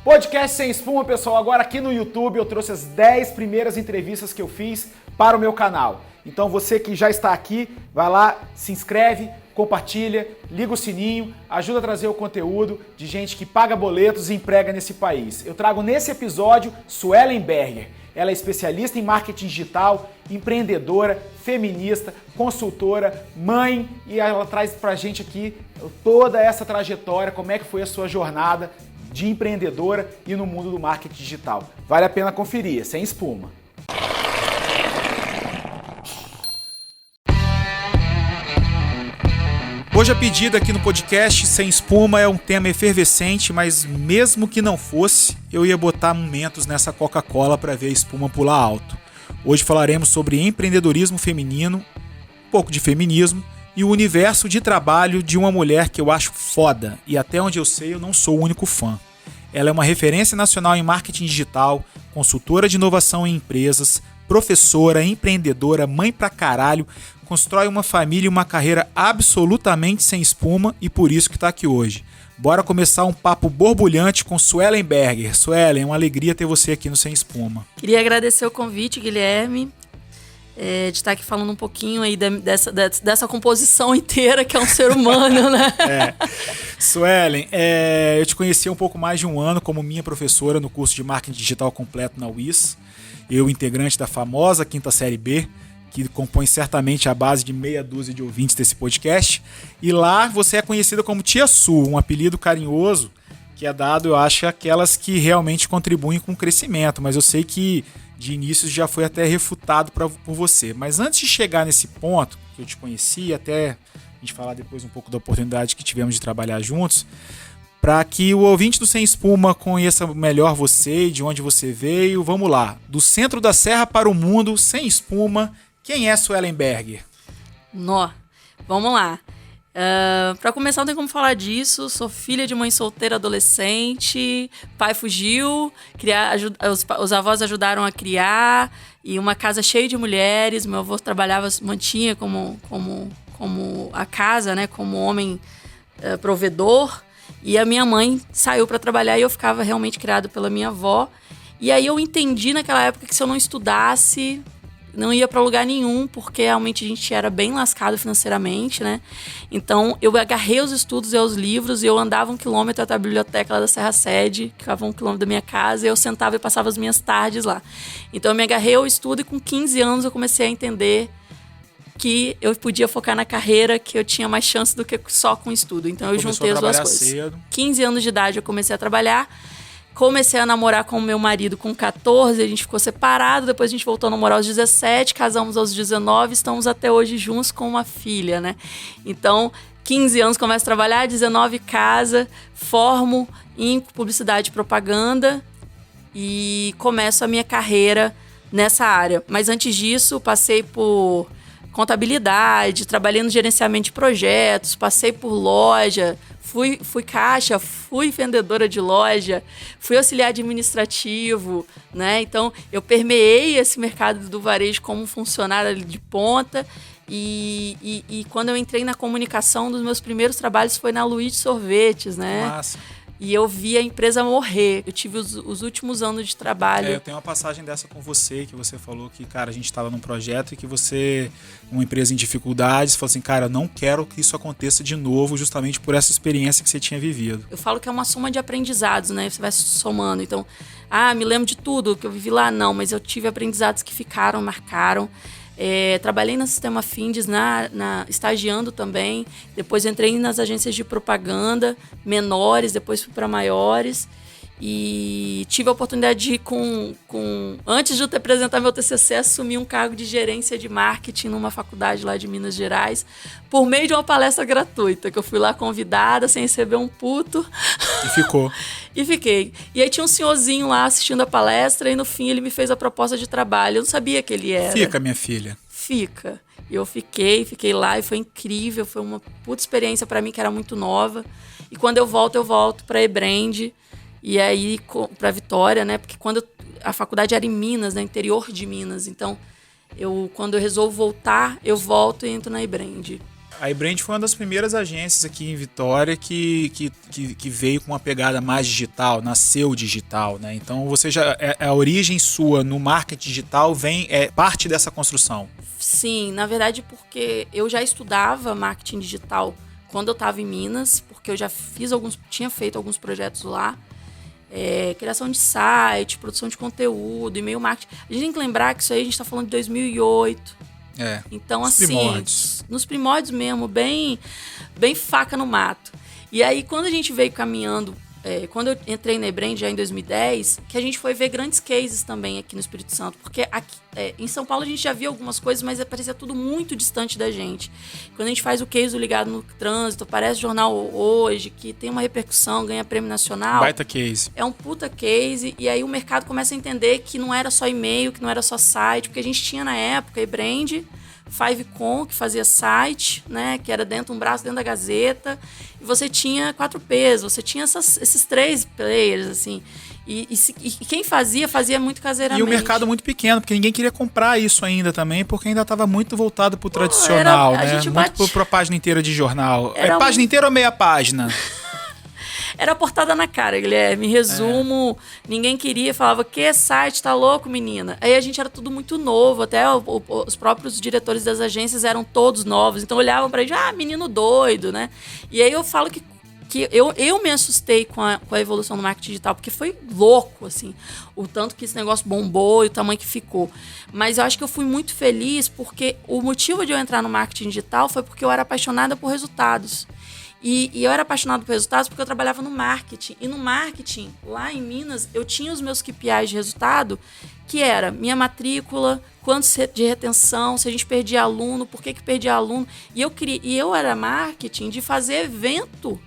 Podcast Sem Espuma, pessoal. Agora aqui no YouTube eu trouxe as 10 primeiras entrevistas que eu fiz para o meu canal. Então você que já está aqui, vai lá, se inscreve, compartilha, liga o sininho, ajuda a trazer o conteúdo de gente que paga boletos e emprega nesse país. Eu trago nesse episódio Suelen Berger. Ela é especialista em marketing digital, empreendedora, feminista, consultora, mãe, e ela traz pra gente aqui toda essa trajetória, como é que foi a sua jornada de empreendedora e no mundo do marketing digital. Vale a pena conferir, sem espuma. Hoje a pedida aqui no podcast Sem Espuma é um tema efervescente, mas mesmo que não fosse, eu ia botar momentos nessa Coca-Cola para ver a espuma pular alto. Hoje falaremos sobre empreendedorismo feminino, um pouco de feminismo e o universo de trabalho de uma mulher que eu acho foda e até onde eu sei eu não sou o único fã. Ela é uma referência nacional em marketing digital, consultora de inovação em empresas, professora, empreendedora, mãe pra caralho, constrói uma família e uma carreira absolutamente sem espuma e por isso que tá aqui hoje. Bora começar um papo borbulhante com Suelen Berger. Suelen, é uma alegria ter você aqui no Sem Espuma. Queria agradecer o convite, Guilherme, de estar aqui falando um pouquinho aí dessa composição inteira que é um ser humano, né? Suelen, eu te conheci há um pouco mais de um ano como minha professora no curso de Marketing Digital Completo na UIS. Eu, integrante da famosa Quinta Série B, que compõe certamente a base de meia dúzia de ouvintes desse podcast. E lá você é conhecida como Tia Su, um apelido carinhoso que é dado, eu acho, àquelas que realmente contribuem com o crescimento. Mas eu sei que de início já foi até refutado por você. Mas antes de chegar nesse ponto, que eu te conheci, até a gente falar depois um pouco da oportunidade que tivemos de trabalhar juntos, para que o ouvinte do Sem Espuma conheça melhor você e de onde você veio, vamos lá. Do centro da serra para o mundo, sem espuma, quem é Suelen Berger? Vamos lá. Para começar, não tem como falar disso. Sou filha de mãe solteira adolescente. Pai fugiu, os avós ajudaram a criar. E uma casa cheia de mulheres. Meu avô trabalhava, mantinha como a casa, né, como homem provedor. E a minha mãe saiu para trabalhar e eu ficava realmente criado pela minha avó. E aí eu entendi naquela época que se eu não estudasse, não ia para lugar nenhum, porque realmente a gente era bem lascado financeiramente, né? Então eu agarrei os estudos e os livros e eu andava 1 quilômetro até a biblioteca lá da Serra Sede, que ficava 1 quilômetro da minha casa, e eu sentava e passava as minhas tardes lá. Então eu me agarrei ao estudo e com 15 anos eu comecei a entender que eu podia focar na carreira, que eu tinha mais chance do que só com estudo. Então eu juntei as duas coisas. Cedo. 15 anos de idade eu comecei a trabalhar. Comecei a namorar com o meu marido com 14, a gente ficou separado, depois a gente voltou a namorar aos 17, casamos aos 19, estamos até hoje juntos com uma filha, né? Então, 15 anos começo a trabalhar, 19 casa, formo em publicidade e propaganda e começo a minha carreira nessa área. Mas antes disso, passei por contabilidade, trabalhei no gerenciamento de projetos, passei por loja, fui caixa, fui vendedora de loja, fui auxiliar administrativo, né? Então, eu permeei esse mercado do varejo como funcionária ali de ponta e quando eu entrei na comunicação, um dos meus primeiros trabalhos foi na Luiz Sorvetes, né? Massa. E eu vi a empresa morrer. Eu tive os últimos anos de trabalho. Eu tenho uma passagem dessa com você, que você falou que, cara, a gente estava num projeto e que você, uma empresa em dificuldades, falou assim, cara, eu não quero que isso aconteça de novo, justamente por essa experiência que você tinha vivido. Eu falo que é uma soma de aprendizados, né? Você vai somando. Então, me lembro de tudo que eu vivi lá, não, mas eu tive aprendizados que ficaram, marcaram. Trabalhei no Sistema Findes, estagiando também. Depois entrei nas agências de propaganda menores, depois fui para maiores. E tive a oportunidade de, antes de eu apresentar meu TCC, assumir um cargo de gerência de marketing numa faculdade lá de Minas Gerais, por meio de uma palestra gratuita, que eu fui lá convidada, sem receber um puto. E ficou. E fiquei. E aí tinha um senhorzinho lá assistindo a palestra e no fim ele me fez a proposta de trabalho. Eu não sabia que ele era. Fica, minha filha. Fica. E eu fiquei lá e foi incrível. Foi uma puta experiência para mim, que era muito nova. E quando eu volto para Ebrand. E aí para Vitória, né? Porque a faculdade era em Minas, no interior de Minas. Então, quando eu resolvo voltar, eu volto e entro na Ebrand. A eBrand foi uma das primeiras agências aqui em Vitória que veio com uma pegada mais digital, nasceu digital, né? Então você já a origem sua no marketing digital é parte dessa construção. Sim, na verdade porque eu já estudava marketing digital quando eu estava em Minas, porque eu já tinha feito alguns projetos lá. Criação de site, produção de conteúdo, e-mail marketing. A gente tem que lembrar que isso aí a gente está falando de 2008. Então, assim, primórdios. Nos primórdios mesmo, bem faca no mato. E aí, quando a gente veio caminhando, quando eu entrei na eBrand já em 2010, que a gente foi ver grandes cases também aqui no Espírito Santo. Porque aqui, em São Paulo a gente já via algumas coisas, mas parecia tudo muito distante da gente. Quando a gente faz o case do Ligado no Trânsito, aparece jornal hoje, que tem uma repercussão, ganha prêmio nacional. Baita case. É um puta case, e aí o mercado começa a entender que não era só e-mail, que não era só site, porque a gente tinha na época a eBrand, Fivecon, que fazia site, né, que era um braço dentro da Gazeta, e você tinha 4Ps, você tinha esses 3 players, assim, e quem fazia muito caseiramente. E o mercado muito pequeno, porque ninguém queria comprar isso ainda também, porque ainda estava muito voltado para o tradicional, né, muito para a página inteira de jornal. Página inteira ou meia página? Era portada na cara, Guilherme. Em resumo, ninguém queria, falava, que site, tá louco, menina? Aí a gente era tudo muito novo, até os próprios diretores das agências eram todos novos, então olhavam pra gente, menino doido, né? E aí eu falo que eu me assustei com a evolução do marketing digital, porque foi louco, assim, o tanto que esse negócio bombou e o tamanho que ficou. Mas eu acho que eu fui muito feliz, porque o motivo de eu entrar no marketing digital foi porque eu era apaixonada por resultados. E eu era apaixonada por resultados porque eu trabalhava no marketing. E no marketing, lá em Minas, eu tinha os meus KPIs de resultado, que era minha matrícula, quanto de retenção, se a gente perdia aluno, por que perdia aluno. E eu era marketing de fazer evento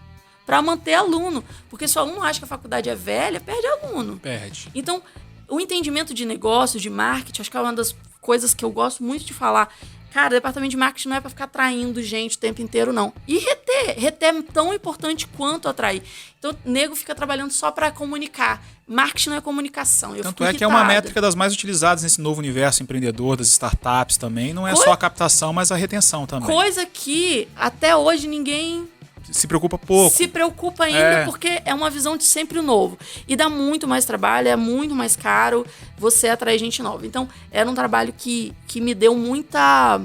para manter aluno. Porque se o aluno acha que a faculdade é velha, perde aluno. Perde. Então, o entendimento de negócio, de marketing, acho que é uma das coisas que eu gosto muito de falar. Cara, o departamento de marketing não é para ficar atraindo gente o tempo inteiro, não. E reter é tão importante quanto atrair. Então, o nego fica trabalhando só para comunicar. Marketing não é comunicação. Tanto é que é uma métrica das mais utilizadas nesse novo universo empreendedor, das startups também. Não é só a captação, mas a retenção também. Coisa que até hoje ninguém se preocupa pouco. Se preocupa ainda porque é uma visão de sempre o novo. E dá muito mais trabalho, é muito mais caro você atrair gente nova. Então, era um trabalho que me deu muita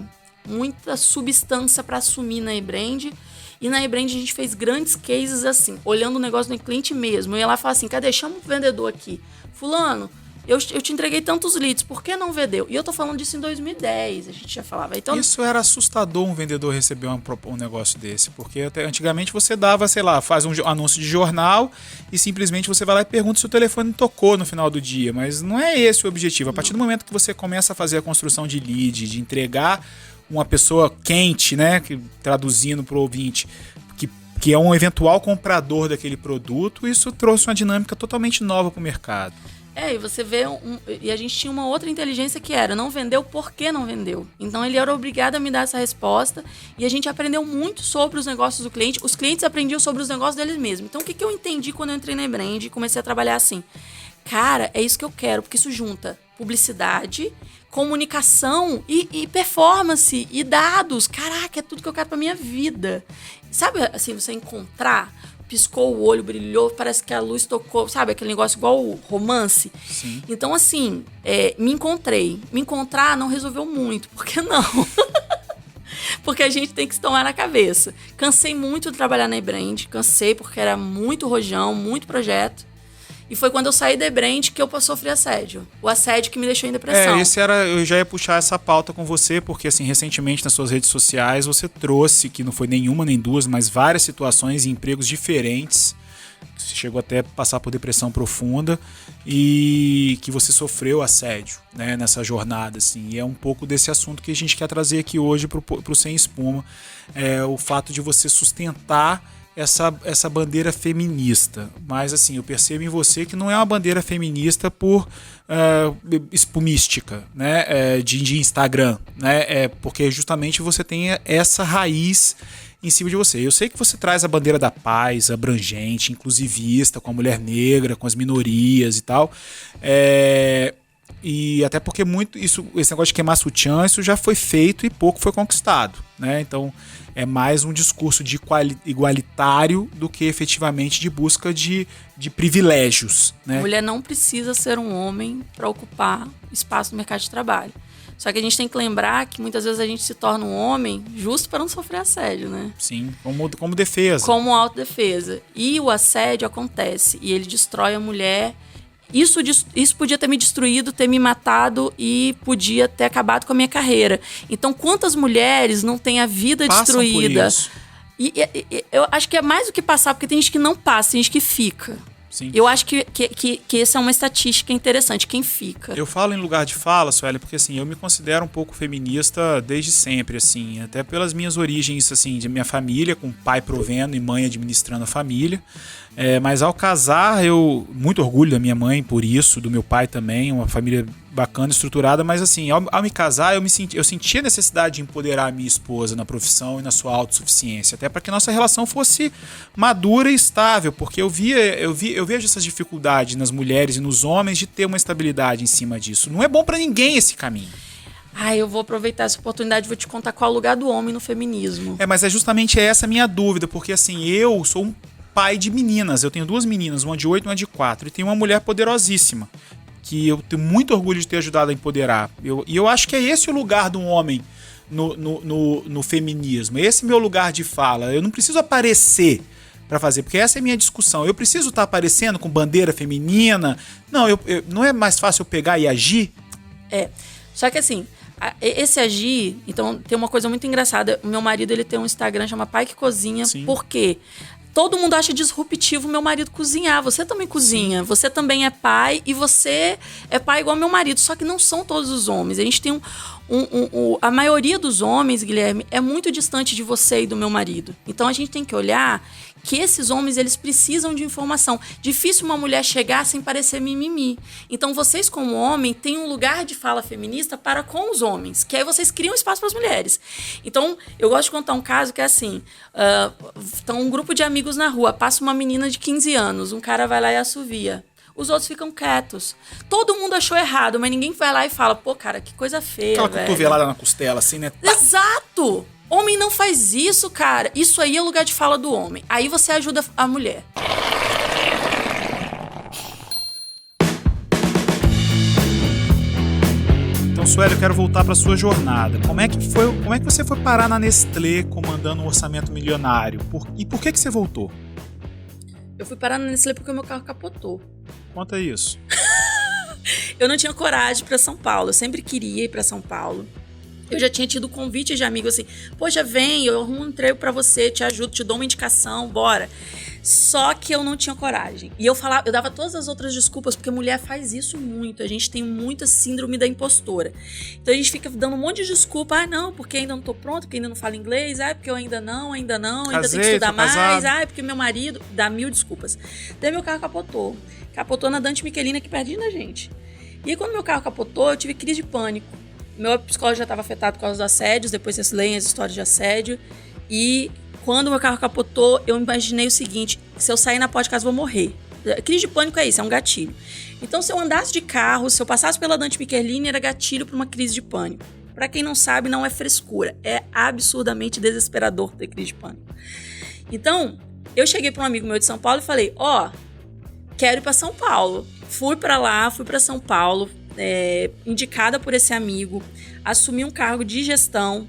substância para assumir na eBrand. E na eBrand a gente fez grandes cases assim, olhando o negócio do cliente mesmo. Eu ia lá e falava assim, cadê? Chama o vendedor aqui. Fulano, eu te entreguei tantos leads, por que não vendeu? E eu tô falando disso em 2010, a gente já falava. Então, isso era assustador um vendedor receber um negócio desse, porque até antigamente você dava, sei lá, faz um anúncio de jornal e simplesmente você vai lá e pergunta se o telefone tocou no final do dia, mas não é esse o objetivo. A partir do momento que você começa a fazer a construção de lead, de entregar uma pessoa quente, né, traduzindo para o ouvinte, que é um eventual comprador daquele produto, isso trouxe uma dinâmica totalmente nova para o mercado. E você vê, e a gente tinha uma outra inteligência que era, não vendeu, por que não vendeu? Então ele era obrigado a me dar essa resposta e a gente aprendeu muito sobre os negócios do cliente, os clientes aprendiam sobre os negócios deles mesmos. Então o que eu entendi quando eu entrei na eBrand e comecei a trabalhar assim? Cara, é isso que eu quero, porque isso junta publicidade, comunicação e performance e dados. Caraca, é tudo que eu quero pra minha vida. Sabe, assim, você encontrar... piscou o olho, brilhou, parece que a luz tocou, sabe? Aquele negócio igual o romance. Sim. Então, assim, me encontrei. Me encontrar não resolveu muito. Por que não? Porque a gente tem que se tomar na cabeça. Cansei muito de trabalhar na eBrand. Cansei porque era muito rojão, muito projeto. E foi quando eu saí da eBrand que eu sofri assédio. O assédio que me deixou em depressão. Eu já ia puxar essa pauta com você, porque assim, recentemente nas suas redes sociais você trouxe, que não foi nenhuma nem duas, mas várias situações e empregos diferentes. Você chegou até a passar por depressão profunda e que você sofreu assédio, né, nessa jornada. Assim. E é um pouco desse assunto que a gente quer trazer aqui hoje pro Sem Espuma. O fato de você sustentar essa bandeira feminista, mas assim, eu percebo em você que não é uma bandeira feminista por espumística, né, de Instagram, né, porque justamente você tem essa raiz em cima de você. Eu sei que você traz a bandeira da paz, abrangente, inclusivista, com a mulher negra, com as minorias e tal, E até porque esse negócio de queimar sutiã, isso já foi feito e pouco foi conquistado, né? Então é mais um discurso de igualitário do que efetivamente de busca de privilégios, né? Mulher não precisa ser um homem para ocupar espaço no mercado de trabalho. Só que a gente tem que lembrar que muitas vezes a gente se torna um homem justo para não sofrer assédio, né? Sim, como defesa. Como autodefesa. E o assédio acontece e ele destrói a mulher. Isso podia ter me destruído, ter me matado e podia ter acabado com a minha carreira. Então, quantas mulheres não têm a vida Passam destruída? por isso. E eu acho que é mais do que passar, porque tem gente que não passa, tem gente que fica. Sim. Eu acho que essa é uma estatística interessante, quem fica. Eu falo em lugar de fala, Sueli, porque assim, eu me considero um pouco feminista desde sempre, assim, até pelas minhas origens, assim, de minha família, com pai provendo e mãe administrando a família. Mas ao casar, muito orgulho da minha mãe por isso, do meu pai também, uma família bacana, estruturada, mas assim, ao me casar, eu senti a necessidade de empoderar a minha esposa na profissão e na sua autossuficiência, até para que nossa relação fosse madura e estável, porque eu vejo essas dificuldades nas mulheres e nos homens de ter uma estabilidade em cima disso. Não é bom para ninguém esse caminho. Eu vou aproveitar essa oportunidade e vou te contar qual é o lugar do homem no feminismo. Mas é justamente essa a minha dúvida, porque assim, eu sou um pai de meninas, eu tenho 2 meninas, uma de 8 e uma de 4, e tenho uma mulher poderosíssima, que eu tenho muito orgulho de ter ajudado a empoderar. E eu acho que é esse o lugar do homem no feminismo, esse é meu lugar de fala. Eu não preciso aparecer para fazer, porque essa é a minha discussão. Eu preciso estar aparecendo com bandeira feminina? Não, não é mais fácil eu pegar e agir? Só que assim, esse agir, então tem uma coisa muito engraçada. O meu marido, ele tem um Instagram, chama Pai que Cozinha. Sim. Por quê? Todo mundo acha disruptivo meu marido cozinhar. Você também cozinha. Sim. Você também é pai e você é pai igual meu marido. Só que não são todos os homens. A gente tem a maioria dos homens, Guilherme, é muito distante de você e do meu marido. Então a gente tem que olhar que esses homens, eles precisam de informação. Difícil uma mulher chegar sem parecer mimimi. Então vocês, como homem, têm um lugar de fala feminista para com os homens, que aí vocês criam espaço para as mulheres. Então, eu gosto de contar um caso que é assim, estão um grupo de amigos na rua, passa uma menina de 15 anos, um cara vai lá e assovia. Os outros ficam quietos. Todo mundo achou errado, mas ninguém vai lá e fala, pô, cara, que coisa feia, aquela velho. Cotovelada na costela, assim, né? Exato! Homem não faz isso, cara. Isso aí é o lugar de fala do homem. Aí você ajuda a mulher. Então, Sueli, eu quero voltar para sua jornada. Como é que você foi parar na Nestlé comandando um orçamento milionário? E por que você voltou? Eu fui parar na Nestlé porque o meu carro capotou. Conta isso. Eu não tinha coragem para São Paulo. Eu sempre queria ir para São Paulo. Eu já tinha tido convite de amigo assim, poxa, vem, eu arrumo um emprego pra você, te ajudo, te dou uma indicação, bora. Só que eu não tinha coragem. E eu dava todas as outras desculpas, porque mulher faz isso muito. A gente tem muita síndrome da impostora. Então a gente fica dando um monte de desculpa. Não, porque ainda não tô pronto, porque ainda não falo inglês. Porque eu ainda ainda tenho que estudar mais. Porque meu marido... Dá 1000 desculpas. Daí meu carro capotou. Capotou na Dante Michelin, aqui pertinho da gente. E aí quando meu carro capotou, eu tive crise de pânico. Meu psicólogo já estava afetado por causa dos assédios, depois vocês leem as histórias de assédio. E quando meu carro capotou, eu imaginei o seguinte, se eu sair na porta de casa, eu vou morrer. Crise de pânico é isso, é um gatilho. Então, se eu andasse de carro, se eu passasse pela Dante Michelin, era gatilho para uma crise de pânico. Para quem não sabe, não é frescura, é absurdamente desesperador ter crise de pânico. Então, eu cheguei para um amigo meu de São Paulo e falei, quero ir para São Paulo. Fui para São Paulo, indicada por esse amigo, assumi um cargo de gestão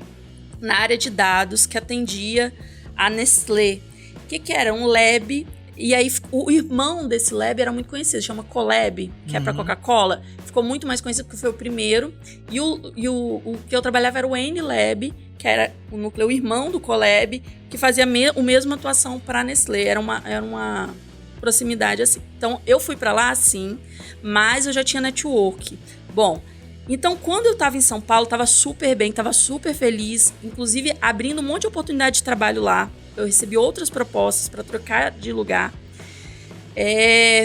na área de dados que atendia a Nestlé. O que era? Um lab. E aí o irmão desse lab era muito conhecido, chama Colab, que é para Coca-Cola. Ficou muito mais conhecido porque foi o primeiro. E o que eu trabalhava era o N-Lab, que era o núcleo irmão do Colab, que fazia a mesma atuação para a Nestlé. Era uma proximidade assim. Então eu fui para lá assim, mas eu já tinha network. Bom, então quando eu estava em São Paulo, estava super bem, estava super feliz, inclusive abrindo um monte de oportunidade de trabalho lá. Eu recebi outras propostas para trocar de lugar.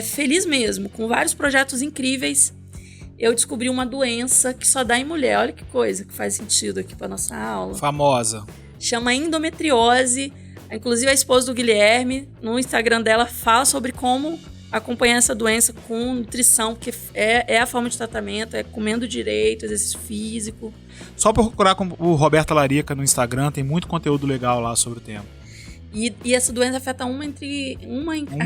Feliz mesmo, com vários projetos incríveis. Eu descobri uma doença que só dá em mulher. Olha que coisa que faz sentido aqui para nossa aula. Famosa. Chama endometriose. Inclusive a esposa do Guilherme, no Instagram dela, fala sobre como acompanhar essa doença com nutrição, porque é a forma de tratamento, é comendo direito, exercício físico. Só procurar com o Roberta Larica no Instagram, tem muito conteúdo legal lá sobre o tema. E essa doença afeta uma em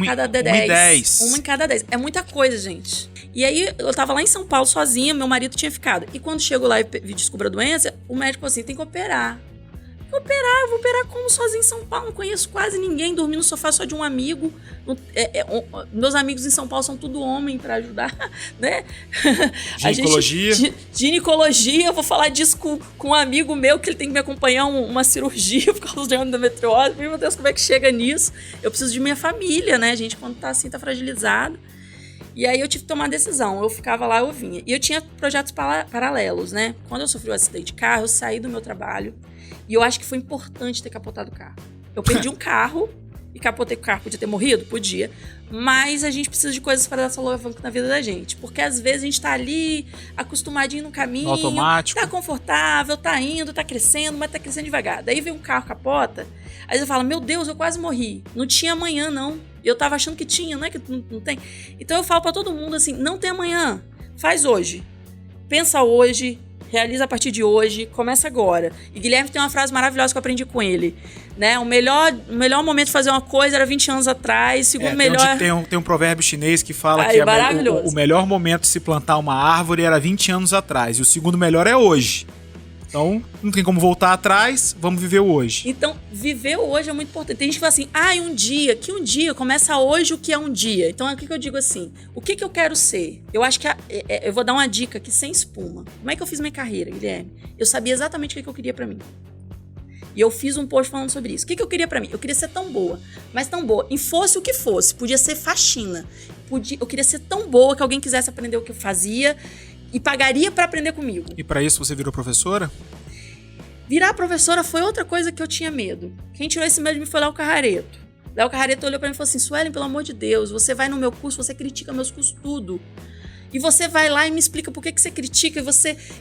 cada 10. Uma em cada 10. É muita coisa, gente. E aí, eu tava lá em São Paulo sozinha, meu marido tinha ficado. E quando chegou lá e descobriu a doença, o médico falou assim, tem que operar. Eu vou operar como sozinho em São Paulo, não conheço quase ninguém, dormi no sofá só de um amigo. Meus amigos em São Paulo são tudo homem pra ajudar, né? Ginecologia. Ginecologia, eu vou falar disso com um amigo meu, que ele tem que me acompanhar uma cirurgia por causa de endometriose. Meu Deus, como é que chega nisso? Eu preciso de minha família, né, gente? Quando tá assim, tá fragilizado. E aí eu tive que tomar uma decisão. Eu ficava lá, eu vinha. E eu tinha projetos paralelos, né? Quando eu sofri o acidente de carro, eu saí do meu trabalho. E eu acho que foi importante ter capotado o carro. Eu perdi um carro e capotei o carro. Podia ter morrido? Podia. Mas a gente precisa de coisas para dar solavanco na vida da gente. Porque às vezes a gente tá ali, acostumadinho no caminho. Automático. Tá confortável, tá indo, tá crescendo, mas tá crescendo devagar. Daí vem um carro, capota. Aí você fala, meu Deus, eu quase morri. Não tinha amanhã, não. Eu tava achando que tinha, não é que não tem. Então eu falo pra todo mundo assim, não tem amanhã. Faz hoje. Pensa hoje. Realiza a partir de hoje, começa agora. E Guilherme tem uma frase maravilhosa que eu aprendi com ele, né? O melhor momento de fazer uma coisa era 20 anos atrás, segundo melhor... Tem um provérbio chinês que fala que o melhor momento de se plantar uma árvore era 20 anos atrás, e o segundo melhor é hoje. Então, não tem como voltar atrás, vamos viver o hoje. Então, viver o hoje é muito importante. Tem gente que fala assim, que um dia começa hoje o que é um dia. Então, o que eu digo assim, o que eu quero ser? Eu acho que, eu vou dar uma dica aqui sem espuma. Como é que eu fiz minha carreira, Guilherme? Eu sabia exatamente o que eu queria pra mim. E eu fiz um post falando sobre isso. O que eu queria pra mim? Eu queria ser tão boa, mas tão boa. E fosse o que fosse, podia ser faxina. Eu queria ser tão boa que alguém quisesse aprender o que eu fazia e pagaria pra aprender comigo. E pra isso você virou professora? Virar professora foi outra coisa que eu tinha medo. Quem tirou esse medo de mim foi Léo Carrareto. Léo Carrareto olhou pra mim e falou assim, Suelen, pelo amor de Deus, você vai no meu curso, você critica meus cursos tudo. E você vai lá e me explica por que você critica, e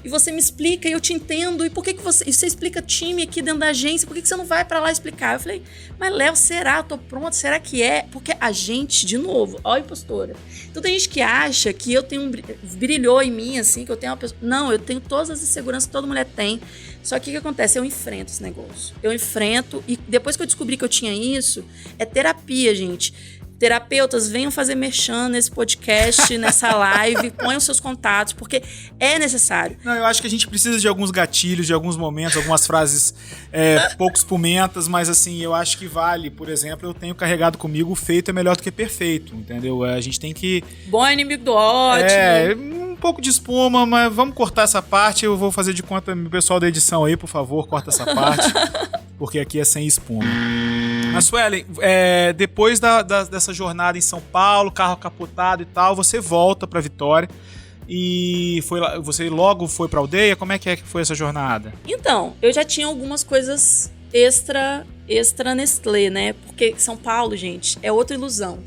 você me explica e eu te entendo, e por que você explica time aqui dentro da agência, por que você não vai pra lá explicar? Eu falei, mas Léo, será? Eu tô pronto, será que é? Porque a gente, de novo, ó a impostora. Então tem gente que acha que eu tenho brilhou em mim, assim, que eu tenho uma pessoa... Não, eu tenho todas as inseguranças que toda mulher tem. Só que o que acontece? Eu enfrento esse negócio. Eu enfrento, e depois que eu descobri que eu tinha isso, é terapia, gente. Terapeutas, venham fazer merchan nesse podcast, nessa live, ponham seus contatos, porque é necessário. Não, eu acho que a gente precisa de alguns gatilhos, de alguns momentos, algumas frases pouco espumentas, mas assim, eu acho que vale. Por exemplo, eu tenho carregado comigo, o feito é melhor do que perfeito, entendeu? A gente tem que... Bom inimigo do ótimo. Um pouco de espuma, mas vamos cortar essa parte, eu vou fazer de conta, o pessoal da edição aí, por favor, corta essa parte, porque aqui é sem espuma. Mas, Suelen, depois dessa jornada em São Paulo, carro capotado e tal, você volta pra Vitória e você logo foi pra aldeia? Como é que foi essa jornada? Então, eu já tinha algumas coisas extra Nestlé, né? Porque São Paulo, gente, é outra ilusão.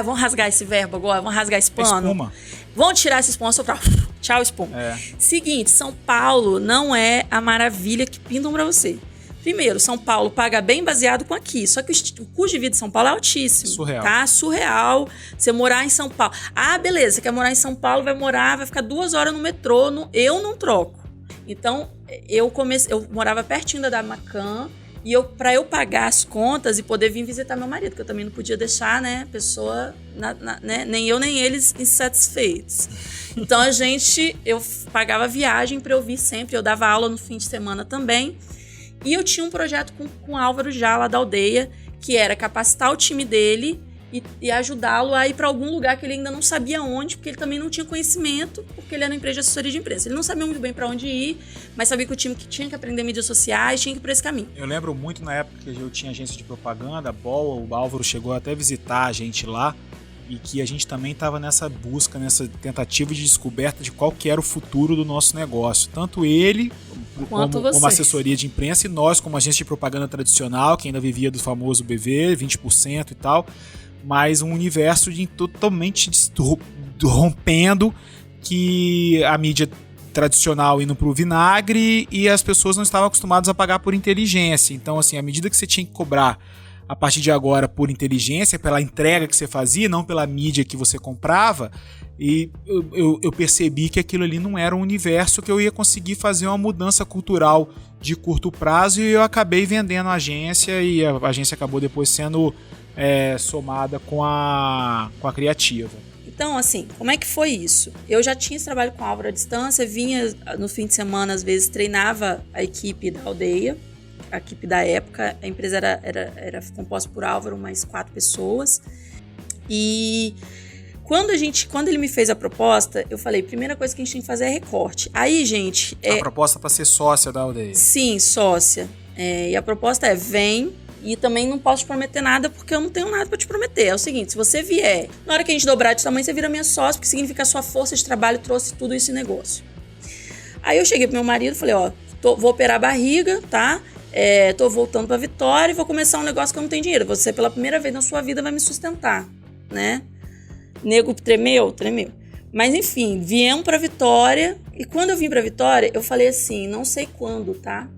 Vamos rasgar esse verbo agora? Vamos rasgar esse pano? Espuma. Vamos tirar essa espuma, soprar. Tchau, espuma. Seguinte, São Paulo não é a maravilha que pintam pra você. Primeiro, São Paulo paga bem baseado com aqui. Só que o custo de vida de São Paulo é altíssimo. Surreal. Tá? Surreal. Você morar em São Paulo. Beleza. Você quer morar em São Paulo, vai ficar 2 horas no metrô. Eu não troco. Então, eu morava pertinho da Damacan. E pra eu pagar as contas e poder vir visitar meu marido, que eu também não podia deixar, né, a pessoa, né, nem eu nem eles insatisfeitos. Então eu pagava viagem pra eu vir sempre, eu dava aula no fim de semana também. E eu tinha um projeto com o Álvaro já lá da aldeia, que era capacitar o time dele e ajudá-lo a ir para algum lugar que ele ainda não sabia onde, porque ele também não tinha conhecimento, porque ele era uma empresa de assessoria de imprensa. Ele não sabia muito bem para onde ir, mas sabia que o time que tinha que aprender mídias sociais tinha que ir por esse caminho. Eu lembro muito na época que eu tinha agência de propaganda, a BOL, o Álvaro chegou até a visitar a gente lá, e que a gente também estava nessa busca, nessa tentativa de descoberta de qual que era o futuro do nosso negócio. Tanto ele, como assessoria de imprensa, e nós como agência de propaganda tradicional, que ainda vivia do famoso BV, 20% e tal, mas um universo totalmente rompendo, que a mídia tradicional indo pro vinagre e as pessoas não estavam acostumadas a pagar por inteligência. Então, assim, à medida que você tinha que cobrar a partir de agora por inteligência, pela entrega que você fazia, não pela mídia que você comprava. E eu percebi que aquilo ali não era um universo que eu ia conseguir fazer uma mudança cultural de curto prazo, e eu acabei vendendo a agência, e a agência acabou depois sendo somada com a Criativa. Então, assim, como é que foi isso? Eu já tinha esse trabalho com a Álvaro à distância, vinha no fim de semana, às vezes treinava a equipe da aldeia, a equipe da época. A empresa era composta por Álvaro, mais 4 pessoas. E quando ele me fez a proposta, eu falei, primeira coisa que a gente tem que fazer é recorte. Aí, gente... A proposta para ser sócia da aldeia. Sim, sócia. E a proposta vem, e também não posso te prometer nada, porque eu não tenho nada para te prometer. É o seguinte, se você vier, na hora que a gente dobrar de tamanho, você vira minha sócia, porque significa que a sua força de trabalho trouxe tudo esse negócio. Aí eu cheguei pro meu marido e falei, vou operar a barriga, tá? Tô voltando pra Vitória e vou começar um negócio que eu não tenho dinheiro. Você, pela primeira vez na sua vida, vai me sustentar, né? Nego tremeu. Mas enfim, viemos pra Vitória. E quando eu vim pra Vitória, eu falei assim, não sei quando, tá?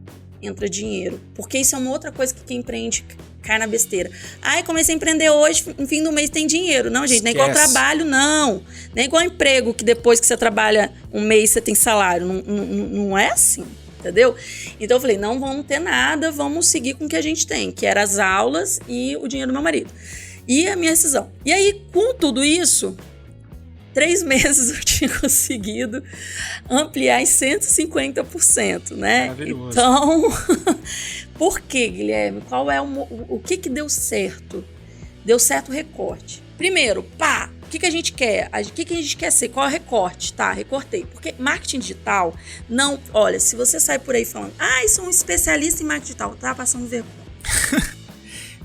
Entra dinheiro. Porque isso é uma outra coisa que quem empreende cai na besteira. Comecei a empreender hoje, no fim do mês tem dinheiro. Não, gente, nem igual trabalho, não. Nem igual emprego, que depois que você trabalha um mês você tem salário. Não é assim, entendeu? Então eu falei, não vamos ter nada, vamos seguir com o que a gente tem, que eram as aulas e o dinheiro do meu marido. E a minha rescisão. E aí, com tudo isso, 3 meses eu tinha conseguido ampliar em 150%, né? Maravilhoso. Então, por quê, Guilherme? Qual é o que deu certo? Deu certo o recorte. Primeiro, o que a gente quer? O que a gente quer ser? Qual é o recorte? Tá, recortei. Porque marketing digital, não... Olha, se você sai por aí falando, sou um especialista em marketing digital, tá passando vergonha.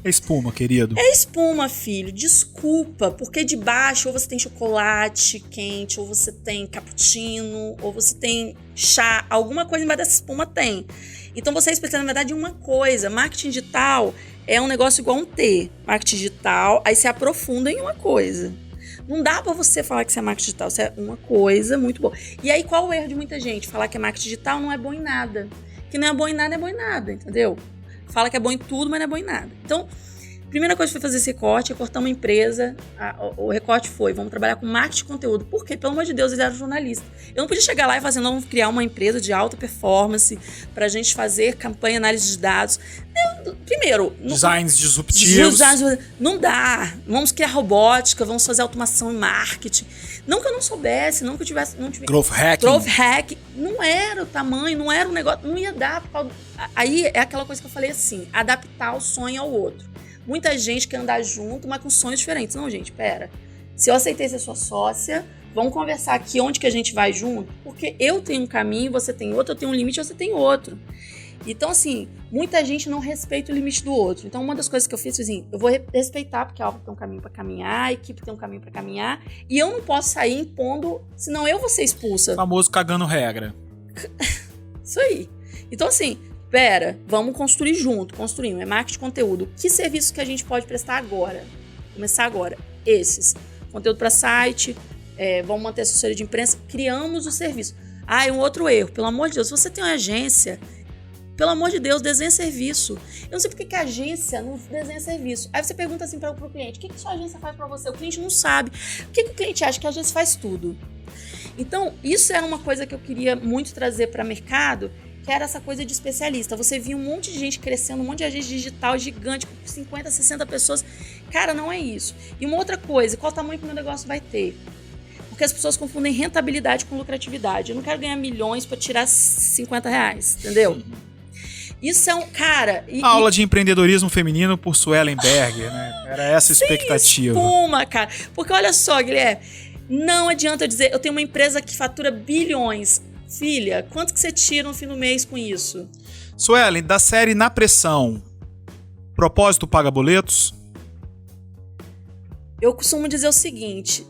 É espuma, querido. É espuma, filho. Desculpa, porque de baixo ou você tem chocolate quente, ou você tem cappuccino, ou você tem chá. Alguma coisa embaixo dessa espuma tem. Então você é especialista, na verdade, em uma coisa. Marketing digital é um negócio igual um T. Marketing digital, aí você aprofunda em uma coisa. Não dá pra você falar que você é marketing digital. Isso é uma coisa muito boa. E aí, qual o erro de muita gente? Falar que é marketing digital não é bom em nada. Que não é bom em nada, é bom em nada, entendeu? Fala que é bom em tudo, mas não é bom em nada. Então, primeira coisa foi fazer esse recorte, recortar uma empresa. O recorte foi, vamos trabalhar com marketing de conteúdo. Por quê? Pelo amor de Deus, ele era jornalista. Eu não podia chegar lá e falar assim, não, vamos criar uma empresa de alta performance pra gente fazer campanha, análise de dados. Primeiro... Designs disruptivos. Não dá. Vamos criar robótica, vamos fazer automação e marketing. Não que eu não soubesse, não que eu tivesse... Growth hacking. Growth hack. Não era o tamanho, não era um negócio... Não ia dar... Aí é aquela coisa que eu falei assim, adaptar o sonho ao outro. Muita gente quer andar junto, mas com sonhos diferentes. Não, gente, pera. Se eu aceitei ser sua sócia, vamos conversar aqui onde que a gente vai junto? Porque eu tenho um caminho, você tem outro, eu tenho um limite, você tem outro. Então, assim, muita gente não respeita o limite do outro. Então, uma das coisas que eu fiz foi assim, eu vou respeitar, porque a Álvaro tem um caminho pra caminhar, a equipe tem um caminho pra caminhar, e eu não posso sair impondo, senão eu vou ser expulsa. O famoso cagando regra. Isso aí. Então, assim... Pera, vamos construir junto, construindo. É marketing de conteúdo. Que serviços que a gente pode prestar agora? Começar agora. Esses. Conteúdo para site, vamos manter a assessoria de imprensa. Criamos o serviço. Um outro erro. Pelo amor de Deus, se você tem uma agência, pelo amor de Deus, desenha serviço. Eu não sei porque que a agência não desenha serviço. Aí você pergunta assim para o cliente, o que sua agência faz para você? O cliente não sabe. O que o cliente acha? Que a agência faz tudo. Então, isso era uma coisa que eu queria muito trazer para o mercado, que era essa coisa de especialista. Você via um monte de gente crescendo, um monte de agente digital gigante, com 50, 60 pessoas. Cara, não é isso. E uma outra coisa, qual tamanho que o meu negócio vai ter? Porque as pessoas confundem rentabilidade com lucratividade. Eu não quero ganhar milhões para tirar R$50, entendeu? Isso é um... Cara... Aula de empreendedorismo feminino por Suelen Berger, né? Era essa a expectativa. Espuma, cara. Porque olha só, Guilherme, não adianta eu dizer, eu tenho uma empresa que fatura bilhões. Filha, quanto que você tira no fim do mês com isso? Suelen, da série Na Pressão, propósito paga boletos? Eu costumo dizer o seguinte,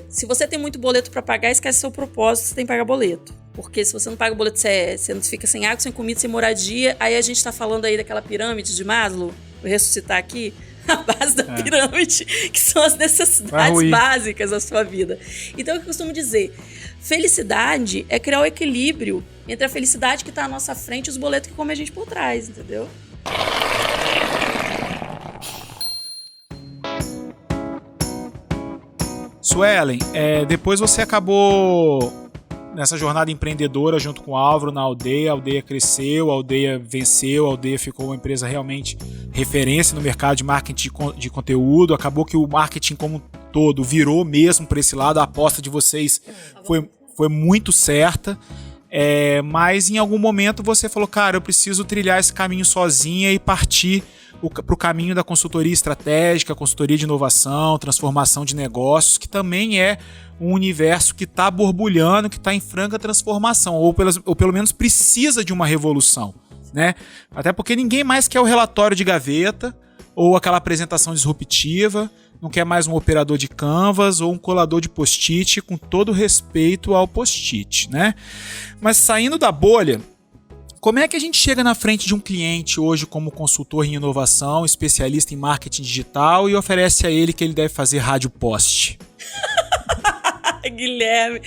se você tem muito boleto para pagar, esquece seu propósito, você tem que pagar boleto. Porque se você não paga boleto, você fica sem água, sem comida, sem moradia. Aí a gente tá falando aí daquela pirâmide de Maslow, vou ressuscitar aqui, a base da pirâmide, que são as necessidades básicas da sua vida. Então, o que eu costumo dizer? Felicidade é criar o equilíbrio entre a felicidade que está à nossa frente e os boletos que comem a gente por trás, entendeu? Suelen, depois você acabou nessa jornada empreendedora junto com o Álvaro na Aldeia. A Aldeia cresceu, a Aldeia venceu, a Aldeia ficou uma empresa realmente referência no mercado de marketing de conteúdo. Acabou que o marketing como um todo virou mesmo para esse lado. A aposta de vocês foi muito certa. Mas em algum momento você falou, cara, eu preciso trilhar esse caminho sozinha e partir para o caminho da consultoria estratégica, consultoria de inovação, transformação de negócios, que também é um universo que está borbulhando, que está em franca transformação, ou pelo menos precisa de uma revolução, né? Até porque ninguém mais quer o relatório de gaveta ou aquela apresentação disruptiva, não quer mais um operador de Canvas ou um colador de post-it, com todo respeito ao post-it, né? Mas saindo da bolha, como é que a gente chega na frente de um cliente hoje como consultor em inovação, especialista em marketing digital e oferece a ele que ele deve fazer rádio post? Guilherme.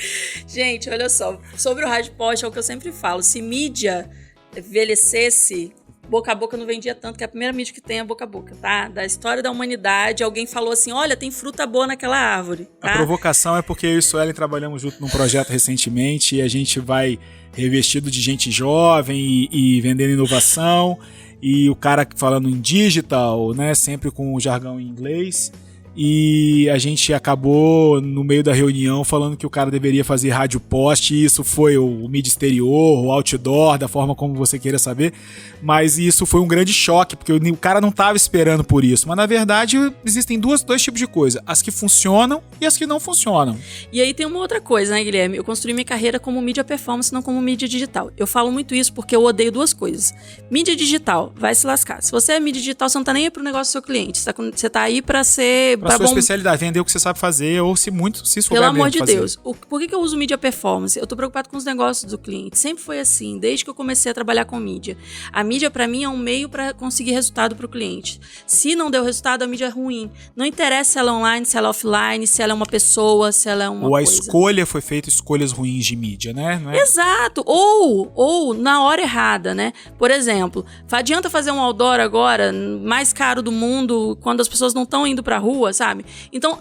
Gente, olha só. Sobre o rádio post é o que eu sempre falo. Se mídia envelhecesse, boca a boca não vendia tanto, que a primeira mídia que tem é boca a boca, tá? Da história da humanidade, alguém falou assim, olha, tem fruta boa naquela árvore, tá? A provocação é porque eu e o Suelen trabalhamos junto num projeto recentemente e a gente vai revestido de gente jovem e vendendo inovação, e o cara falando em digital, né, sempre com o jargão em inglês. E a gente acabou, no meio da reunião, falando que o cara deveria fazer rádio post, e isso foi o mídia exterior, o outdoor, da forma como você queira saber, mas isso foi um grande choque, porque o cara não estava esperando por isso. Mas, na verdade, existem dois tipos de coisa, as que funcionam e as que não funcionam. E aí tem uma outra coisa, né, Guilherme? Eu construí minha carreira como mídia performance, não como mídia digital. Eu falo muito isso porque eu odeio duas coisas. Mídia digital, vai se lascar. Se você é mídia digital, você não tá nem aí pro negócio do seu cliente, você tá aí pra ser... Pra sua especialidade, vender o que você sabe fazer, ou se souber pelo amor de fazer. Deus, por que eu uso mídia performance? Eu tô preocupado com os negócios do cliente. Sempre foi assim, desde que eu comecei a trabalhar com mídia. A mídia, pra mim, é um meio pra conseguir resultado pro cliente. Se não deu resultado, a mídia é ruim. Não interessa se ela é online, se ela é offline, se ela é uma pessoa, se ela é uma ou a coisa. escolha foi feita escolhas ruins de mídia, né? Não é? Exato. Ou na hora errada, né? Por exemplo, adianta fazer um outdoor agora, mais caro do mundo, quando as pessoas não estão indo pra rua, sabe? Então,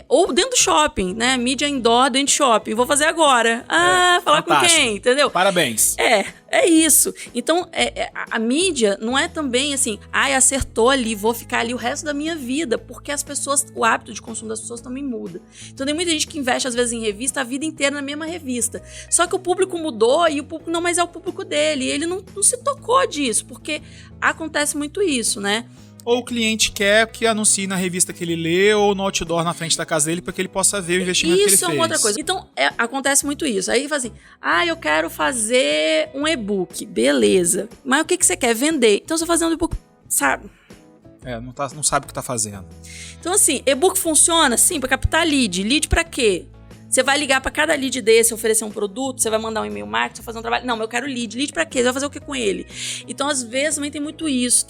ou dentro do shopping, né? Mídia indoor dentro de shopping. Vou fazer agora. Falar fantástico. Com quem? Entendeu? Parabéns. É isso. Então, a mídia não é também assim, acertou ali, vou ficar ali o resto da minha vida, porque as pessoas, o hábito de consumo das pessoas também muda. Então, tem muita gente que investe, às vezes, em revista, a vida inteira na mesma revista. Só que o público mudou e o público não mais é o público dele. E ele não se tocou disso, porque acontece muito isso, né? Ou o cliente quer que anuncie na revista que ele lê ou no outdoor na frente da casa dele para que ele possa ver o investimento que ele fez. Isso é uma outra coisa. Então, acontece muito isso. Aí fala assim, eu quero fazer um e-book. Beleza. Mas o que você quer? Vender. Então, você vai fazer um e-book, sabe? Não sabe o que tá fazendo. Então, assim, e-book funciona? Sim, para captar lead. Lead para quê? Você vai ligar para cada lead desse, oferecer um produto, você vai mandar um e-mail marketing, você vai fazer um trabalho. Não, mas eu quero lead. Lead pra quê? Você vai fazer o que com ele? Então, às vezes, também tem muito isso.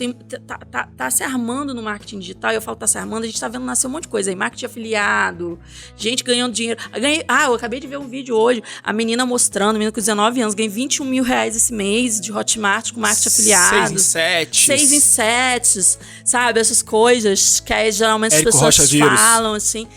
Tá se armando no marketing digital. Eu falo tá se armando, a gente tá vendo nascer um monte de coisa aí. Marketing afiliado, gente ganhando dinheiro. Eu acabei de ver um vídeo hoje, a menina com 19 anos, ganhei 21 mil reais esse mês de Hotmart com marketing afiliado. 6 em 7, sabe? Essas coisas que aí, geralmente as pessoas falam, assim...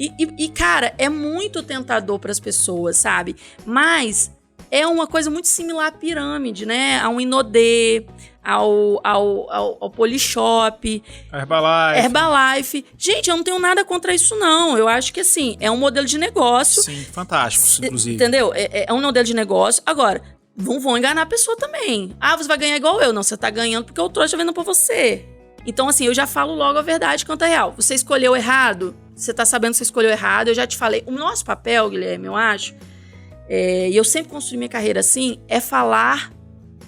E, cara, é muito tentador para as pessoas, sabe? Mas é uma coisa muito similar à pirâmide, né? A um Inodê, ao Polishop, Herbalife. Gente, eu não tenho nada contra isso, não. Eu acho que, assim, é um modelo de negócio. Sim, fantástico, inclusive. Entendeu? É um modelo de negócio. Agora, não vão enganar a pessoa também. Você vai ganhar igual eu. Não, você tá ganhando porque o trouxa tá vendendo pra você. Então, assim, eu já falo logo a verdade quanto é real. Você escolheu errado, você tá sabendo que você escolheu errado, eu já te falei. O nosso papel, Guilherme, eu acho, e eu sempre construí minha carreira assim, é falar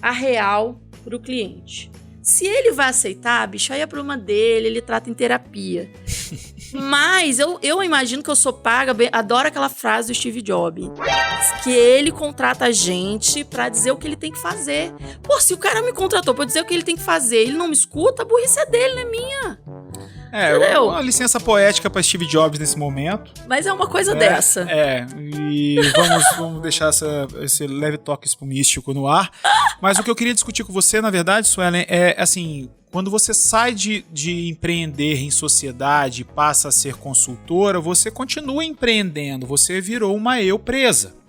a real pro cliente. Se ele vai aceitar, bicho, aí é problema dele, ele trata em terapia. Mas eu imagino que eu sou paga, adoro aquela frase do Steve Jobs, que ele contrata a gente pra dizer o que ele tem que fazer. Pô, se o cara me contratou pra dizer o que ele tem que fazer, ele não me escuta, a burrice é dele, não é minha. Uma licença poética para Steve Jobs nesse momento. Mas é uma coisa dessa. E vamos deixar esse leve toque místico no ar. Mas o que eu queria discutir com você, na verdade, Suelen, é assim, quando você sai de empreender em sociedade e passa a ser consultora, você continua empreendendo, você virou uma presa.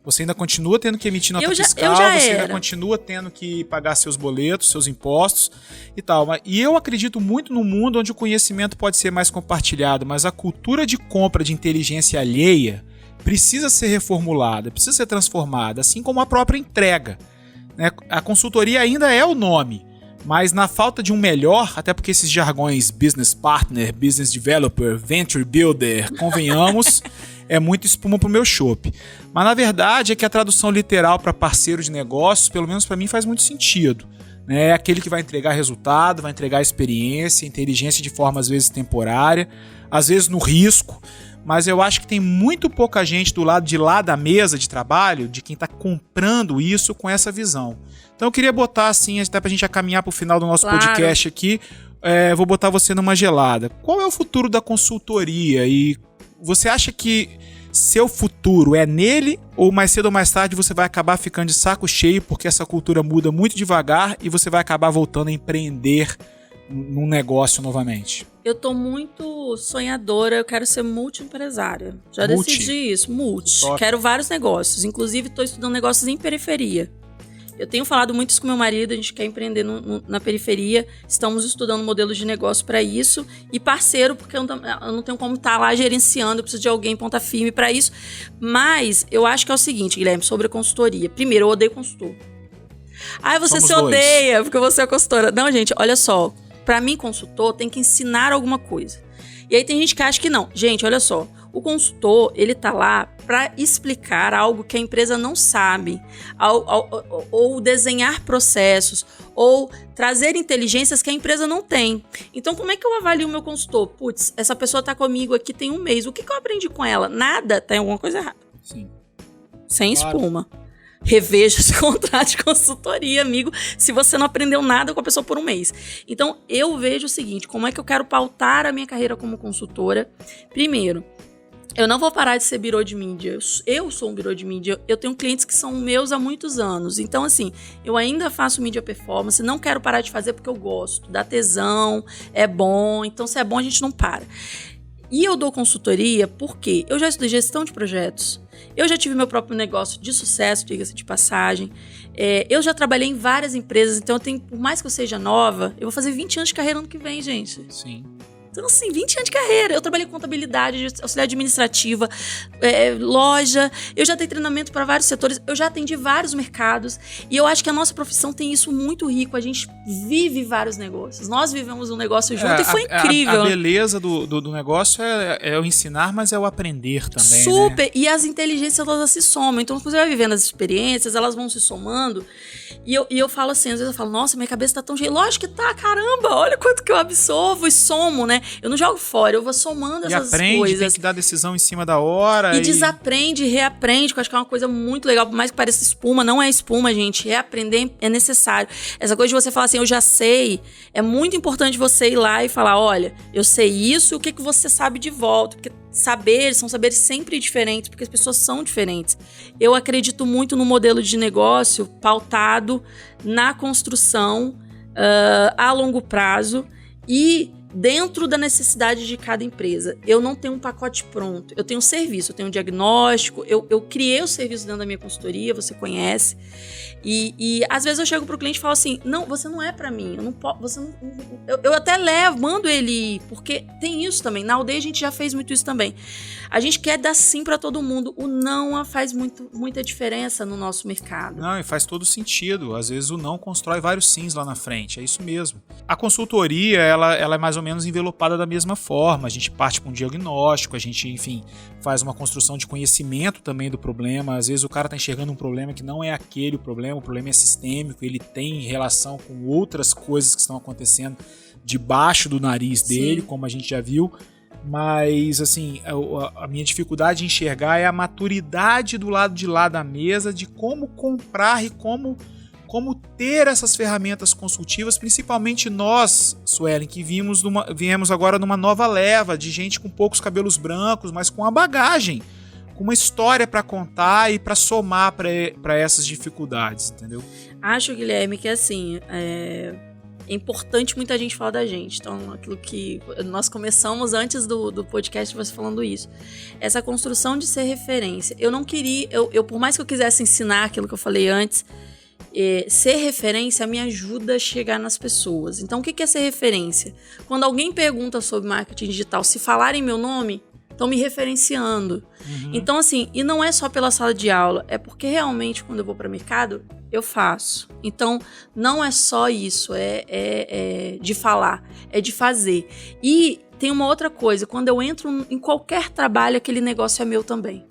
Você ainda continua tendo que emitir nota fiscal, você ainda continua tendo que pagar seus boletos, seus impostos e tal. E eu acredito muito num mundo onde o conhecimento pode ser mais compartilhado, mas a cultura de compra de inteligência alheia precisa ser reformulada, precisa ser transformada, assim como a própria entrega. A consultoria ainda é o nome, mas na falta de um melhor, até porque esses jargões business partner, business developer, venture builder, convenhamos, é muito espuma pro meu chopp. Mas na verdade é que a tradução literal para parceiro de negócios, pelo menos para mim, faz muito sentido. É aquele que vai entregar resultado, vai entregar experiência, inteligência de forma às vezes temporária, às vezes no risco. Mas eu acho que tem muito pouca gente do lado de lá da mesa de trabalho, de quem está comprando isso com essa visão. Então eu queria botar assim, até pra gente caminhar pro final do nosso podcast aqui, vou botar você numa gelada. Qual é o futuro da consultoria? E você acha que seu futuro é nele ou mais cedo ou mais tarde você vai acabar ficando de saco cheio porque essa cultura muda muito devagar e você vai acabar voltando a empreender num negócio novamente? Eu tô muito sonhadora, eu quero ser multi-empresária. Já decidi isso, multi. Top. Quero vários negócios, inclusive tô estudando negócios em periferia. Eu tenho falado muito isso com meu marido, a gente quer empreender na periferia, estamos estudando modelos de negócio para isso, e parceiro, porque eu não tenho como estar lá gerenciando, eu preciso de alguém ponta firme para isso. Mas eu acho que é o seguinte, Guilherme, sobre a consultoria. Primeiro, eu odeio consultor. Você se odeia porque você é consultora. Não, gente, olha só. Para mim, consultor tem que ensinar alguma coisa. E aí tem gente que acha que não. Gente, olha só. O consultor, ele tá lá para explicar algo que a empresa não sabe. Ou desenhar processos. Ou trazer inteligências que a empresa não tem. Então, como é que eu avalio o meu consultor? Putz, essa pessoa tá comigo aqui tem um mês. O que eu aprendi com ela? Nada. Tem alguma coisa errada. Sim. Sem espuma. Reveja esse contrato de consultoria, amigo, se você não aprendeu nada com a pessoa por um mês. Então, eu vejo o seguinte, como é que eu quero pautar a minha carreira como consultora? Primeiro, eu não vou parar de ser birô de mídia. Eu sou um birô de mídia. Eu tenho clientes que são meus há muitos anos. Então, assim, eu ainda faço mídia performance. Não quero parar de fazer porque eu gosto. Dá tesão, é bom. Então, se é bom, a gente não para. E eu dou consultoria porque eu já estudei gestão de projetos. Eu já tive meu próprio negócio de sucesso, diga-se de passagem. Eu já trabalhei em várias empresas, então por mais que eu seja nova, eu vou fazer 20 anos de carreira ano que vem, gente. Sim. Então, assim, 20 anos de carreira. Eu trabalhei com contabilidade, auxiliar administrativa, loja. Eu já dei treinamento para vários setores. Eu já atendi vários mercados. E eu acho que a nossa profissão tem isso muito rico. A gente vive vários negócios. Nós vivemos um negócio junto e foi incrível. A beleza do negócio é o ensinar, mas é o aprender também. Super. Né? E as inteligências, elas se somam. Então, quando você vai vivendo as experiências, elas vão se somando. E eu falo assim, às vezes eu falo, nossa, minha cabeça tá tão cheia. Lógico que tá, caramba, olha quanto que eu absorvo e somo, né? Eu não jogo fora, eu vou somando essas coisas. Tem que dar decisão em cima da hora. E desaprende, reaprende, que eu acho que é uma coisa muito legal. Por mais que pareça espuma, não é espuma, gente. Reaprender é necessário. Essa coisa de você falar assim, eu já sei, é muito importante você ir lá e falar, olha, eu sei isso, o que você sabe de volta? Porque são saberes sempre diferentes, porque as pessoas são diferentes. Eu acredito muito no modelo de negócio pautado na construção a longo prazo e dentro da necessidade de cada empresa. Eu não tenho um pacote pronto. Eu tenho um serviço, eu tenho um diagnóstico. Eu criei o serviço dentro da minha consultoria, você conhece. E às vezes eu chego pro cliente e falo assim, não, você não é pra mim. Eu não posso, eu até mando ele ir, porque tem isso também. Na aldeia a gente já fez muito isso também. A gente quer dar sim pra todo mundo. O não faz muita diferença no nosso mercado. Não, e faz todo sentido. Às vezes o não constrói vários sims lá na frente. É isso mesmo. A consultoria, ela é mais ou menos envelopada da mesma forma. A gente parte com um diagnóstico, a gente, enfim, faz uma construção de conhecimento também do problema. Às vezes o cara tá enxergando um problema que não é aquele o problema é sistêmico, ele tem relação com outras coisas que estão acontecendo debaixo do nariz dele, como a gente já viu. Mas, assim, a minha dificuldade de enxergar é a maturidade do lado de lá da mesa de como comprar e como ter essas ferramentas consultivas, principalmente nós, Suelen, que viemos agora numa nova leva de gente com poucos cabelos brancos, mas com a bagagem, com uma história para contar e para somar para essas dificuldades, entendeu? Acho, Guilherme, que assim, é importante muita gente falar da gente. Então, aquilo que nós começamos antes do podcast, você falando isso. Essa construção de ser referência. Eu não queria, por mais que eu quisesse ensinar aquilo que eu falei antes, ser referência me ajuda a chegar nas pessoas. Então, o que é ser referência? Quando alguém pergunta sobre marketing digital, se falarem meu nome, estão me referenciando. Então, assim, e não é só pela sala de aula, é porque realmente, quando eu vou para o mercado, eu faço. Então, não é só isso, é de falar, é de fazer. E tem uma outra coisa, quando eu entro em qualquer trabalho, aquele negócio é meu também.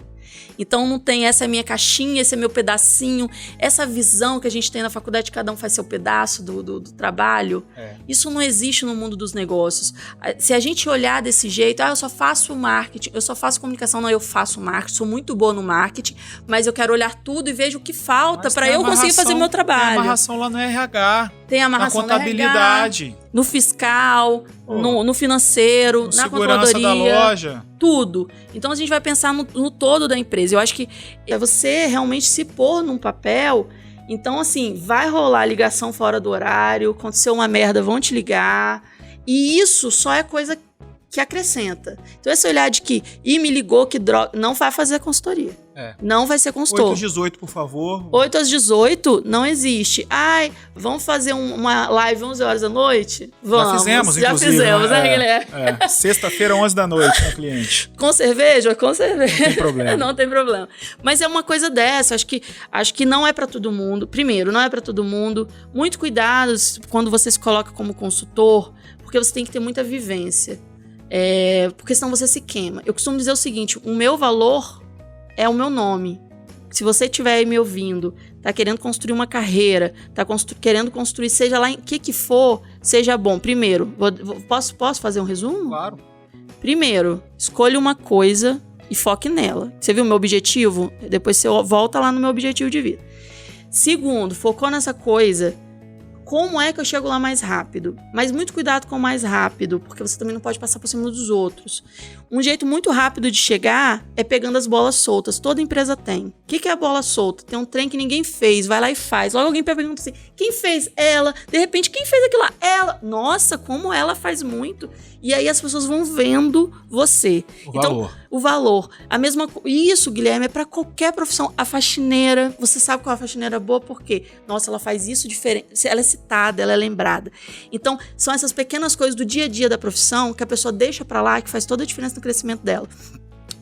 Então não tem essa é minha caixinha, esse é meu pedacinho, essa visão que a gente tem na faculdade, cada um faz seu pedaço do trabalho. Isso não existe no mundo dos negócios. Se a gente olhar desse jeito, eu só faço marketing, eu só faço comunicação, não, eu faço marketing, sou muito boa no marketing, mas eu quero olhar tudo e vejo o que falta para eu conseguir fazer meu trabalho. Tem amarração lá no RH, tem amarração na contabilidade, no RH, no fiscal, no financeiro, na controladoria, da loja. Tudo. Então a gente vai pensar no todo da empresa. Eu acho que é você realmente se pôr num papel. Então, assim, vai rolar ligação fora do horário, aconteceu uma merda, vão te ligar. E isso só é coisa que acrescenta. Então, esse olhar de que, me ligou, que droga, não vai fazer consultoria. Não vai ser consultor. 8 às 18, por favor. 8 às 18 não existe. Ai, vamos fazer uma live 11 horas da noite? Vamos. Já fizemos, né, Guilherme? Sexta-feira, 11 da noite, com o cliente. Com cerveja? Com cerveja. Não tem problema. Não tem problema. Mas é uma coisa dessa. Acho que não é pra todo mundo. Primeiro, não é pra todo mundo. Muito cuidado quando você se coloca como consultor, porque você tem que ter muita vivência. Porque senão você se queima. Eu costumo dizer o seguinte, o meu valor é o meu nome. Se você estiver aí me ouvindo, tá querendo construir uma carreira, tá querendo construir, seja lá em que for, seja bom. Primeiro, posso fazer um resumo? Claro. Primeiro, escolha uma coisa e foque nela. Você viu o meu objetivo? Depois você volta lá no meu objetivo de vida. Segundo, focou nessa coisa, como é que eu chego lá mais rápido? Mas muito cuidado com o mais rápido, porque você também não pode passar por cima dos outros. Um jeito muito rápido de chegar é pegando as bolas soltas. Toda empresa tem. O que é a bola solta? Tem um trem que ninguém fez, vai lá e faz. Logo alguém pergunta assim, quem fez? Ela. De repente, quem fez aquilo lá? Ela. Nossa, como ela faz muito. E aí as pessoas vão vendo você. O valor. A mesma coisa. Isso, Guilherme, é para qualquer profissão. A faxineira, você sabe qual é a faxineira boa? Por quê? Nossa, ela faz isso diferente. Ela é citada, ela é lembrada. Então, são essas pequenas coisas do dia a dia da profissão que a pessoa deixa para lá, que faz toda a diferença no crescimento dela.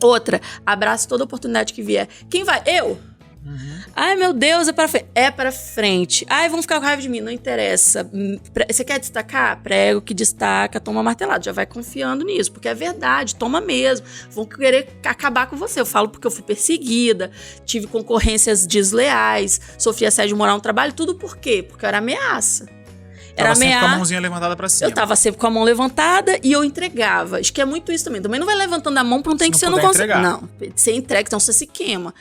Outra, abrace toda oportunidade que vier. Quem vai? Eu? Ai, meu Deus, é para frente. É para frente. Ai, vão ficar com raiva de mim. Não interessa. Você quer destacar? Prego que destaca, toma martelado. Já vai confiando nisso, porque é verdade, toma mesmo. Vão querer acabar com você. Eu falo porque eu fui perseguida, tive concorrências desleais, sofri assédio moral no trabalho. Tudo por quê? Porque eu era ameaça. Era sempre com a mãozinha levantada pra cima. Eu tava sempre com a mão levantada e eu entregava. Acho que é muito isso também. Também não vai levantando a mão pra um trem que você não consegue. Não, você entrega, então você se queima.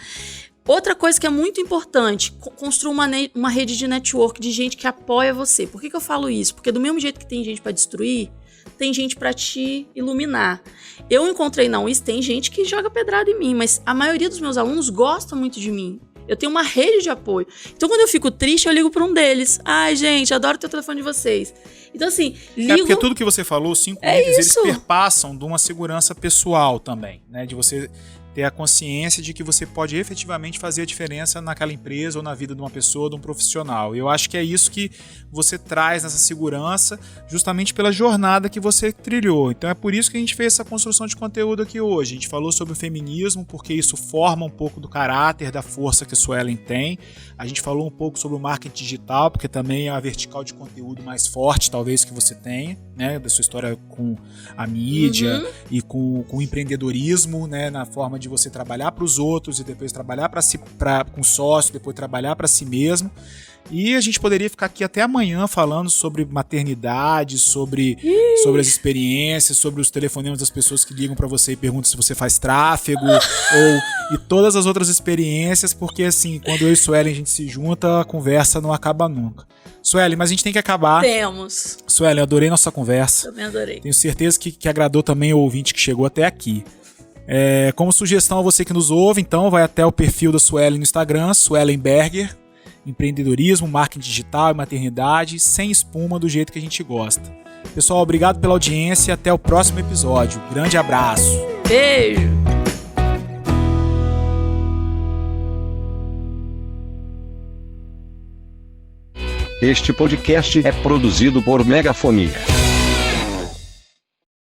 Outra coisa que é muito importante, construa uma rede de network de gente que apoia você. Por que eu falo isso? Porque do mesmo jeito que tem gente pra destruir, tem gente pra te iluminar. Eu encontrei na UIS, tem gente que joga pedrada em mim, mas a maioria dos meus alunos gosta muito de mim. Eu tenho uma rede de apoio. Então, quando eu fico triste, eu ligo para um deles. Ai, gente, adoro ter o telefone de vocês. Então, assim, ligo... porque tudo que você falou, 5 itens, eles perpassam de uma segurança pessoal também, né? De você ter a consciência de que você pode efetivamente fazer a diferença naquela empresa ou na vida de uma pessoa, de um profissional. E eu acho que é isso que você traz nessa segurança, justamente pela jornada que você trilhou. Então é por isso que a gente fez essa construção de conteúdo aqui hoje. A gente falou sobre o feminismo, porque isso forma um pouco do caráter, da força que a Suelen tem. A gente falou um pouco sobre o marketing digital, porque também é a vertical de conteúdo mais forte, talvez, que você tenha, né? Da sua história com a mídia e com o empreendedorismo, né? Na forma de você trabalhar para os outros e depois trabalhar com sócio, depois trabalhar para si mesmo. E a gente poderia ficar aqui até amanhã falando sobre maternidade, sobre as experiências, sobre os telefonemas das pessoas que ligam para você e perguntam se você faz tráfego e todas as outras experiências, porque assim, quando eu e Suelen a gente se junta, a conversa não acaba nunca. Suelen, mas a gente tem que acabar. Temos. Suelen, eu adorei nossa conversa. Também adorei. Tenho certeza que agradou também o ouvinte que chegou até aqui. Como sugestão a você que nos ouve, então, vai até o perfil da Suelen no Instagram, Suelenberger, empreendedorismo, marketing digital e maternidade, sem espuma, do jeito que a gente gosta. Pessoal, obrigado pela audiência e até o próximo episódio. Grande abraço. Beijo! Este podcast é produzido por Megafonia.